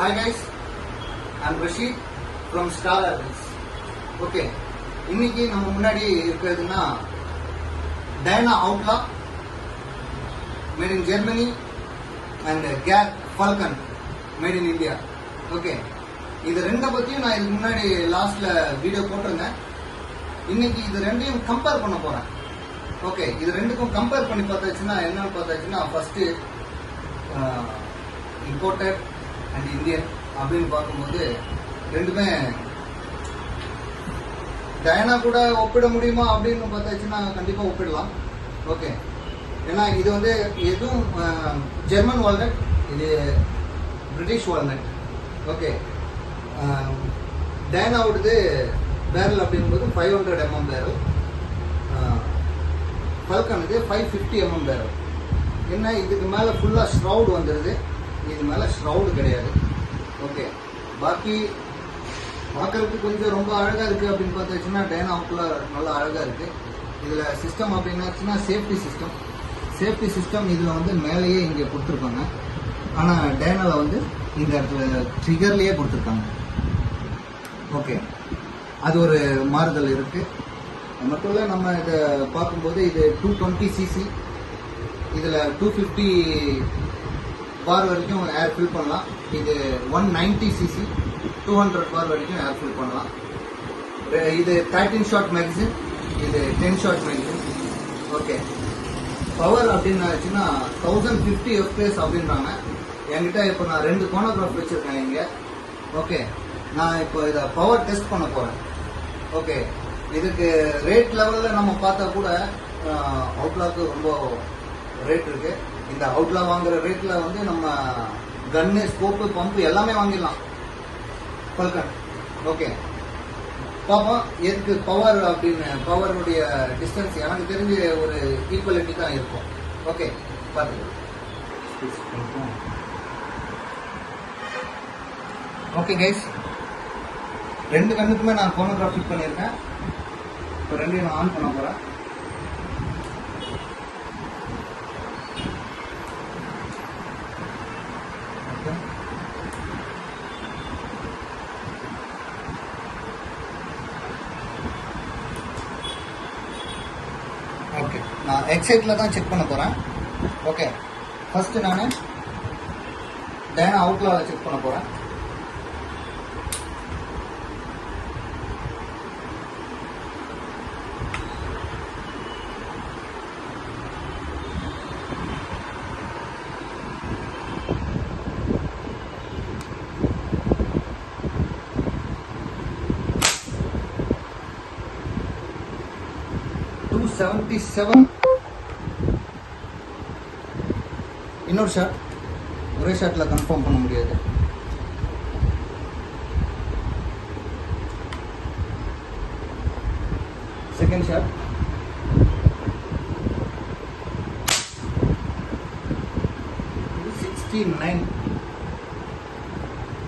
Hi guys, I'm Rashid from Star Ravens. Okay, இன்னைக்கு நம்ம முன்னாடி இருக்கிறதுனா Dyna Outlaw made in Germany and Gag Falcon made in India. Okay, இது ரெண்ட பத்தியும் நான் இதுக்கு முன்னாடி லாஸ்ட்ல வீடியோ போட்டிருந்தேன். இன்னைக்கு இது ரெண்டையும் கம்பேர் பண்ண போறேன். ஓகே, இது ரெண்டுக்கும் கம்பேர் பண்ணி பார்த்தாச்சுன்னா என்னன்னு பார்த்தாச்சுன்னா ஃபர்ஸ்ட் இம்போர்ட்டட் அண்ட் இந்தியன் அப்படின்னு பார்க்கும்போது ரெண்டுமே டயனா கூட ஒப்பிட முடியுமா அப்படின்னு பார்த்தாச்சுன்னா கண்டிப்பாக ஒப்பிடலாம். ஓகே, ஏன்னா இது வந்து எதுவும் ஜெர்மன் வால்நட், இது பிரிட்டிஷ் வால்நட். ஓகே, டயனாவோடது பேரல் அப்படிங்கும்போது 500 mm பேரல், ஃபல்கன் இது 550 mm பேரல். என்ன இதுக்கு மேலே ஃபுல்லாக ஷ்ரவுட் வந்துடுது, இது மேலே ஷ்ரவுடு கிடையாது. ஓகே, பாக்கி பார்க்கறதுக்கு கொஞ்சம் ரொம்ப அழகாக இருக்குது அப்படின்னு பார்த்தாச்சுன்னா டயனா அவுட்லா நல்லா அழகாக இருக்குது. இதில் சிஸ்டம் அப்படின்னாச்சுன்னா சேஃப்டி சிஸ்டம் இதில் வந்து மேலேயே இங்கே கொடுத்துருக்காங்க. ஆனால் டயனாவில் வந்து இந்த இடத்துல ட்ரிகர்லேயே கொடுத்துருக்காங்க. ஓகே, அது ஒரு மாறுதல் இருக்குது. மட்டும் இல்லை, நம்ம இதை பார்க்கும்போது இது 220cc, இதில் 250 பார் வரைக்கும் ஏர் ஃபில் பண்ணலாம். இது 190cc 200 பார் வரைக்கும் ஏர் ஃபில் பண்ணலாம். இது 13 ஷாட் மேகசின், இது 10 ஷாட் மேகசின். ஓகே, பவர் அப்படின்னாச்சுன்னா 1050 FPS அப்படின்றாங்க. என்கிட்ட இப்போ நான் 2 கோனோகிராஃப் வச்சுருக்கேன் இங்கே. ஓகே, நான் இப்போ இதை பவர் டெஸ்ட் பண்ண போகிறேன். ஓகே, இதுக்கு ரேட் லெவலில் நம்ம பார்த்தா கூட அவுட்லாக்கு ரொம்ப ரேட் இருக்குது. இந்த அவுட்லா வாங்குற ரேட்டில் வந்து நம்ம கன்னு, ஸ்கோப்பு, பம்பு எல்லாமே வாங்கிடலாம் பல்கன். ஓகே, பார்ப்போம் எதுக்கு பவர் அப்படின்னு. பவருடைய டிஸ்டன்ஸ் எனக்கு தெரிஞ்ச ஒரு ஈக்குவலிட்டி தான் இருக்கும். ஓகே, பார்த்துக்கலாம். ஓகே கைஸ், 2 கண்ணுக்குமே நான் கோனோகிராஃப் ஃபிட் பண்ணியிருக்கேன். இப்போ 2ஐயும் நான் ஆன் பண்ண போகிறேன். ஓகே, நான் எக்ஸைட்டில் தான் செக் பண்ண போகிறேன். ஓகே, ஃபஸ்ட்டு நான் டயனா அவுட்லாவில் செக் பண்ண போகிறேன். இன்னொரு ஷாட், ஒரே ஷாட்டில் கன்ஃபார்ம் பண்ண முடியாது. செகண்ட் ஷாட், இது 69.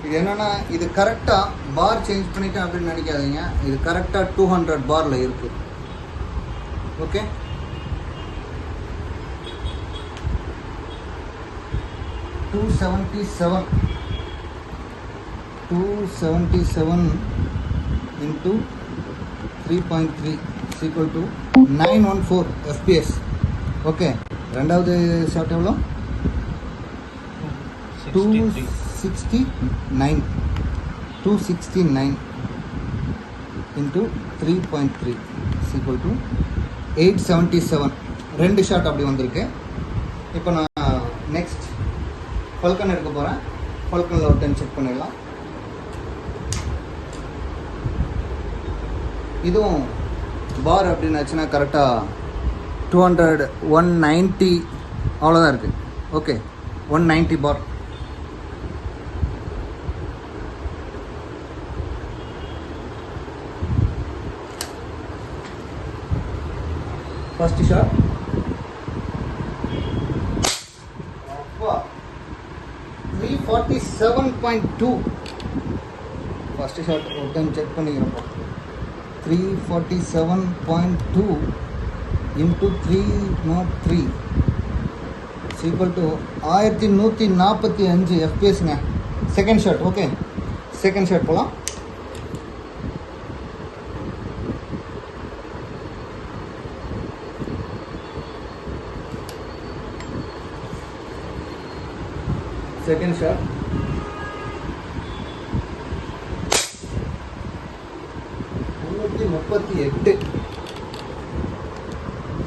இது என்னன்னா, இது கரெக்டாக பார் சேஞ்ச் பண்ணிட்டேன் அப்படின்னு நினைக்காதீங்க. இது கரெக்டாக 200 பார்ல இருக்கு. Okay, $277 into 3.3 is equal to 914 FPS. Okay, ரெண்டாவது ஷாட் எவ்வளோ? 269 into 3.3 is equal to 877. 2 shot அப்படி வந்திருக்கு. இப்போ நான் நெக்ஸ்ட் ஃபல்கன் எடுக்க போகிறேன். ஃபல்கனில் ஒரு 10 செக் பண்ணிடலாம். இதுவும் பார் அப்படின்னாச்சுன்னா கரெக்டாக 200 190 அவ்வளோதான் இருக்குது. Okay, 190 bar. First shot 347.2. First shot ஒரு டைம் செக் பண்ணிக்கிறப்போ 347.2 into 303 equal to 1145 FPS. Second shot. Okay, second shot போகலாம். Second shot.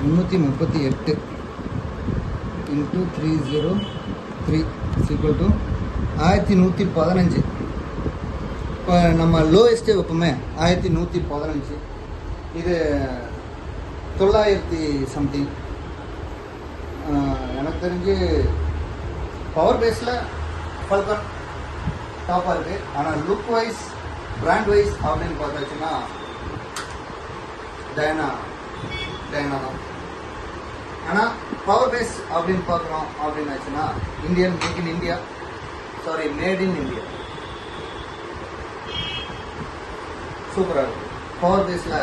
முந்நூற்றி எட்டு இன்ட்டு 303 ஈக்குவல் டு 1115. இப்போ நம்ம லோயஸ்ட்டே வைப்போமே 1115. இது 900 சம்திங். எனக்கு தெரிஞ்சு பவர் பேஸில் ஃபால்கன் டாப்பாக இருக்குது. ஆனால் லுக் வைஸ், பிராண்ட் வைஸ் அப்படின்னு பார்த்தாச்சுன்னா டயனா தான். ஆனால் பவர் பேஸ் அப்படின்னு பார்க்குறோம் அப்படின்னாச்சுன்னா Indian, make in India, sorry made in India. சூப்பராக இருக்குது. பவர் பேஸில்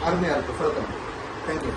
அருமையாக இருக்குது ஃபால்கன். தேங்க்யூ.